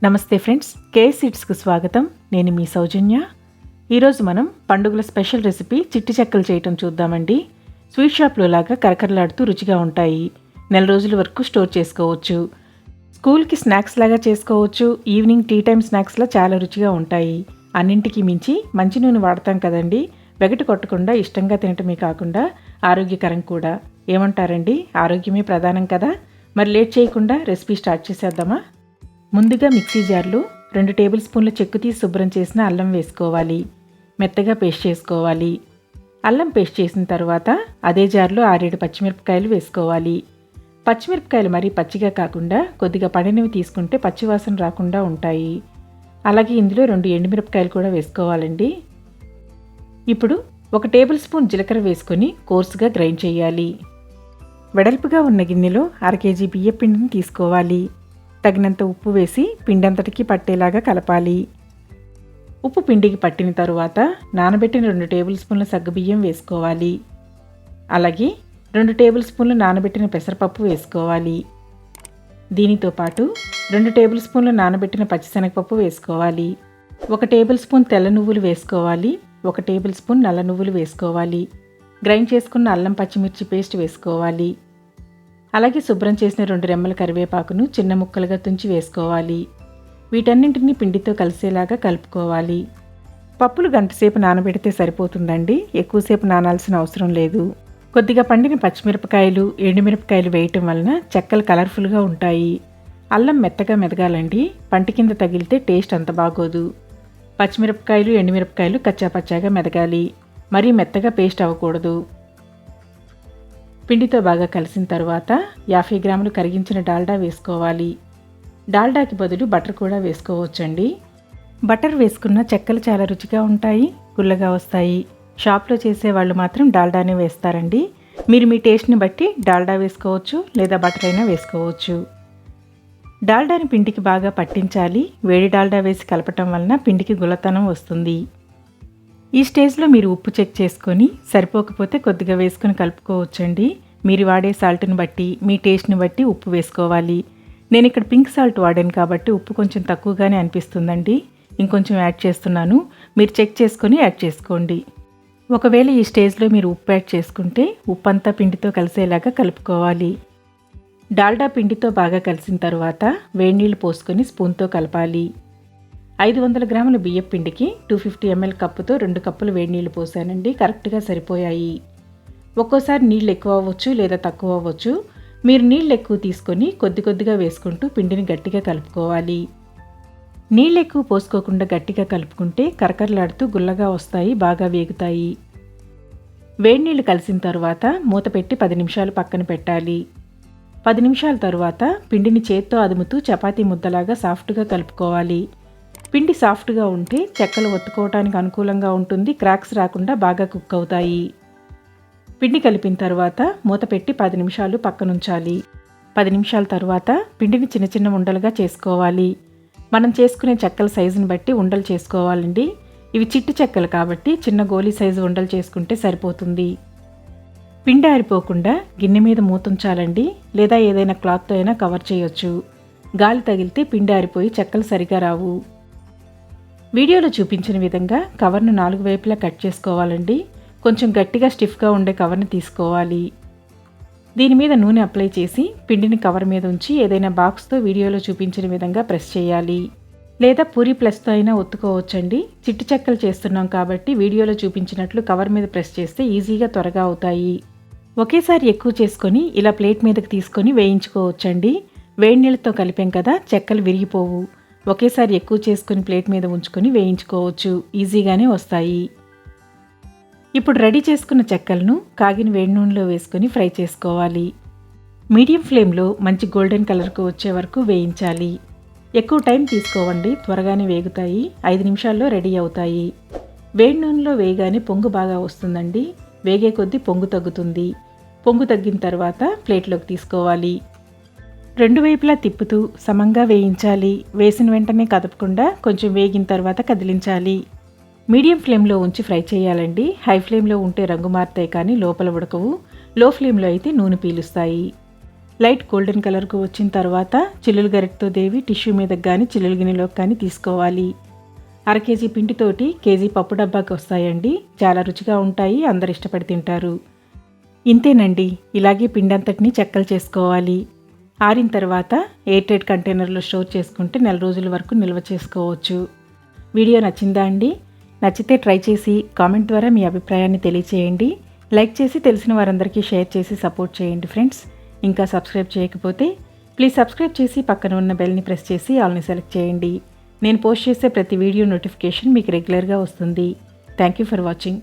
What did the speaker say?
నమస్తే friends, KS సీడ్స్కు స్వాగతం. నేను మీ సౌజన్య. ఈరోజు మనం పండుగల స్పెషల్ రెసిపీ చిట్టి చెక్కలు చేయటం చూద్దామండి. స్వీట్ షాప్లో లాగా కరకరలాడుతూ రుచిగా ఉంటాయి. నెల రోజుల వరకు స్టోర్ చేసుకోవచ్చు. స్కూల్కి స్నాక్స్ లాగా చేసుకోవచ్చు. ఈవినింగ్ టీ టైం స్నాక్స్లో చాలా రుచిగా ఉంటాయి. అన్నింటికి మించి మంచి నూనె వాడతాం కదండి. వెగటి కొట్టకుండా ఇష్టంగా తినటమే కాకుండా ఆరోగ్యకరం కూడా. ఏమంటారండి? ఆరోగ్యమే ప్రధానం కదా. మరి లేట్ చేయకుండా రెసిపీ స్టార్ట్ చేసేద్దామా? ముందుగా మిక్సీ జార్లో 2 టేబుల్ స్పూన్ల చెక్కు తీసి శుభ్రం చేసిన అల్లం వేసుకోవాలి. మెత్తగా పేస్ట్ చేసుకోవాలి. అల్లం పేస్ట్ చేసిన తర్వాత అదే జార్లో 6-7 పచ్చిమిరపకాయలు వేసుకోవాలి. పచ్చిమిరపకాయలు మరీ పచ్చిగా కాకుండా కొద్దిగా పండినవి తీసుకుంటే పచ్చివాసన రాకుండా ఉంటాయి. అలాగే ఇందులో 2 ఎండుమిరపకాయలు కూడా వేసుకోవాలండి. ఇప్పుడు 1 టేబుల్ స్పూన్ జీలకర్ర వేసుకొని కోర్సుగా గ్రైండ్ చేయాలి. వెడల్పుగా ఉన్న గిన్నెలో 1/2 కేజీ బియ్యపిండిని తీసుకోవాలి. తగినంత ఉప్పు వేసి పిండంతటికి పట్టేలాగా కలపాలి. ఉప్పు పిండికి పట్టిన తరువాత నానబెట్టిన 2 టేబుల్ స్పూన్ల సగ్గుబియ్యం వేసుకోవాలి. అలాగే 2 టేబుల్ స్పూన్ల నానబెట్టిన పెసరపప్పు వేసుకోవాలి. దీనితో పాటు 2 టేబుల్ స్పూన్ల నానబెట్టిన పచ్చిశనగపప్పు వేసుకోవాలి. 1 టేబుల్ స్పూన్ తెల్ల నువ్వులు వేసుకోవాలి. 1 టేబుల్ స్పూన్ నల్ల నువ్వులు వేసుకోవాలి. గ్రైండ్ చేసుకున్న అల్లం పచ్చిమిర్చి పేస్ట్ వేసుకోవాలి. అలాగే శుభ్రం చేసిన 2 రెమ్మల కరివేపాకును చిన్న ముక్కలుగా తుంచి వేసుకోవాలి. వీటన్నింటినీ పిండితో కలిసేలాగా కలుపుకోవాలి. పప్పులు గంటసేపు నానబెడితే సరిపోతుందండి. ఎక్కువసేపు నానాల్సిన అవసరం లేదు. కొద్దిగా పండిన పచ్చిమిరపకాయలు, ఎండుమిరపకాయలు వేయటం వలన చెక్కలు కలర్ఫుల్గా ఉంటాయి. అల్లం మెత్తగా మెదగాలండి. పంటి కింద తగిలితే టేస్ట్ అంత బాగోదు. పచ్చిమిరపకాయలు, ఎండుమిరపకాయలు కచ్చాపచ్చాగా మెదగాలి. మరీ మెత్తగా పేస్ట్ అవ్వకూడదు. పిండితో బాగా కలిసిన తర్వాత 50 గ్రాములు కరిగించిన డాల్డా వేసుకోవాలి. డాల్డాకి బదులు బటర్ కూడా వేసుకోవచ్చండి. బటర్ వేసుకున్న చెక్కలు చాలా రుచిగా ఉంటాయి, గుల్లగా వస్తాయి. షాప్లో చేసేవాళ్ళు మాత్రం డాల్డానే వేస్తారండి. మీరు మీ టేస్ట్ని బట్టి డాల్డా వేసుకోవచ్చు, లేదా బటర్ అయినా వేసుకోవచ్చు. డాల్డాని పిండికి బాగా పట్టించాలి. వేడి డాల్డా వేసి కలపటం వలన పిండికి గుల్లతనం వస్తుంది. ఈ స్టేజ్లో మీరు ఉప్పు చెక్ చేసుకొని సరిపోకపోతే కొద్దిగా వేసుకొని కలుపుకోవచ్చండి. మీరు వాడే సాల్ట్ని బట్టి, మీ టేస్ట్ని బట్టి ఉప్పు వేసుకోవాలి. నేను ఇక్కడ పింక్ సాల్ట్ వాడాను కాబట్టి ఉప్పు కొంచెం తక్కువగానే అనిపిస్తుందండి. ఇంకొంచెం యాడ్ చేస్తున్నాను. మీరు చెక్ చేసుకొని యాడ్ చేసుకోండి. ఒకవేళ ఈ స్టేజ్లో మీరు ఉప్పు యాడ్ చేసుకుంటే ఉప్పు అంతా పిండితో కలిసేలాగా కలుపుకోవాలి. డాల్డా పిండితో బాగా కలిసిన తర్వాత వేడి నీళ్ళు పోసుకొని స్పూన్తో కలపాలి. 500 గ్రాముల బియ్యం పిండికి 250 ml కప్పుతో 2 కప్పులు వేడి నీళ్ళు పోసానండి. కరెక్ట్గా సరిపోయాయి. ఒక్కోసారి నీళ్ళు ఎక్కువ అవ్వచ్చు, లేదా తక్కువ అవ్వచ్చు. మీరు నీళ్ళు ఎక్కువ తీసుకొని కొద్ది కొద్దిగా వేసుకుంటూ పిండిని గట్టిగా కలుపుకోవాలి. నీళ్ళు ఎక్కువ పోసుకోకుండా గట్టిగా కలుపుకుంటే కరకరలాడుతూ గుల్లగా వస్తాయి, బాగా వేగుతాయి. వేడి నీళ్ళు కలిసిన తర్వాత మూత పెట్టి 10 నిమిషాలు పక్కన పెట్టాలి. 10 నిమిషాల తర్వాత పిండిని చేత్తో అదుముతూ చపాతీ ముద్దలాగా సాఫ్ట్గా కలుపుకోవాలి. పిండి సాఫ్ట్గా ఉంటే చెక్కలు ఒత్తుకోవడానికి అనుకూలంగా ఉంటుంది. క్రాక్స్ రాకుండా బాగా కుక్ అవుతాయి. పిండి కలిపిన తర్వాత మూత పెట్టి 10 నిమిషాలు పక్కనుంచాలి. 10 నిమిషాల తర్వాత పిండిని చిన్న చిన్న ఉండలుగా చేసుకోవాలి. మనం చేసుకునే చెక్కల సైజుని బట్టి ఉండలు చేసుకోవాలండి. ఇవి చిట్టి చెక్కలు కాబట్టి చిన్న గోలీ సైజు ఉండలు చేసుకుంటే సరిపోతుంది. పిండి ఆరిపోకుండా గిన్నె మీద మూతుంచాలండి, లేదా ఏదైనా క్లాత్తో అయినా కవర్ చేయొచ్చు. గాలి తగిలితే పిండి ఆరిపోయి చెక్కలు సరిగా రావు. వీడియోలో చూపించిన విధంగా కవర్ను 4 వైపులా కట్ చేసుకోవాలండి. కొంచెం గట్టిగా స్టిఫ్గా ఉండే కవర్ని తీసుకోవాలి. దీని మీద నూనె అప్లై చేసి పిండిని కవర్ మీద ఉంచి ఏదైనా బాక్స్తో వీడియోలో చూపించిన విధంగా ప్రెస్ చేయాలి. లేదా పూరీ ప్లస్తో అయినా ఒత్తుకోవచ్చండి. చిట్టి చెక్కలు చేస్తున్నాం కాబట్టి వీడియోలో చూపించినట్లు కవర్ మీద ప్రెస్ చేస్తే ఈజీగా త్వరగా అవుతాయి. ఒకేసారి ఎక్కువ చేసుకొని ఇలా ప్లేట్ మీదకి తీసుకొని వేయించుకోవచ్చండి. వేడి నీళ్ళతో కలిపాం కదా, చెక్కలు విరిగిపోవు. ఒకేసారి ఎక్కువ చేసుకుని ప్లేట్ మీద ఉంచుకొని వేయించుకోవచ్చు, ఈజీగానే వస్తాయి. ఇప్పుడు రెడీ చేసుకున్న చెక్కలను కాగిన వేడి నూనెలో వేసుకొని ఫ్రై చేసుకోవాలి. మీడియం ఫ్లేమ్లో మంచి గోల్డెన్ కలర్కు వచ్చే వరకు వేయించాలి. ఎక్కువ టైం తీసుకోవండి, త్వరగానే వేగుతాయి. 5 నిమిషాల్లో రెడీ అవుతాయి. వేడి నూనెలో వేయగానే పొంగు బాగా వస్తుందండి. వేగే కొద్దీ పొంగు తగ్గుతుంది. పొంగు తగ్గిన తర్వాత ప్లేట్లోకి తీసుకోవాలి. 2 వైపులా తిప్పుతూ సమంగా వేయించాలి. వేసిన వెంటనే కదపకుండా కొంచెం వేగిన తర్వాత కదిలించాలి. మీడియం ఫ్లేమ్లో ఉంచి ఫ్రై చేయాలండి. హై ఫ్లేమ్లో ఉంటే రంగు మారుతాయి కానీ లోపల ఉడకవు. లో ఫ్లేమ్లో అయితే నూనె పీలుస్తాయి. లైట్ గోల్డెన్ కలర్కు వచ్చిన తర్వాత చిల్లులు గరిటతో దేవి టిష్యూ మీదకి కానీ చిల్లులు గిన్నెలోకి కానీ తీసుకోవాలి. 1/2 కేజీ పిండితోటి కేజీ పప్పు డబ్బాకి వస్తాయండి. చాలా రుచిగా ఉంటాయి, అందరు ఇష్టపడి తింటారు. ఇంతేనండి, ఇలాగే పిండి అంతటిని చెక్కలు చేసుకోవాలి. ఆరిన తర్వాత ఎయిర్ టైట్ కంటైనర్లో స్టోర్ చేసుకుంటే 4 రోజుల వరకు నిల్వ చేసుకోవచ్చు. వీడియో నచ్చిందా అండి? నచ్చితే ట్రై చేసి కామెంట్ ద్వారా మీ అభిప్రాయాన్ని తెలియచేయండి. లైక్ చేసి తెలిసిన వారందరికీ షేర్ చేసి సపోర్ట్ చేయండి ఫ్రెండ్స్. ఇంకా సబ్స్క్రైబ్ చేయకపోతే ప్లీజ్ సబ్స్క్రైబ్ చేసి పక్కన ఉన్న బెల్ని ప్రెస్ చేసి ఆల్ని సెలెక్ట్ చేయండి. నేను పోస్ట్ చేసే ప్రతి వీడియో నోటిఫికేషన్ మీకు రెగ్యులర్గా వస్తుంది. Thank you for watching.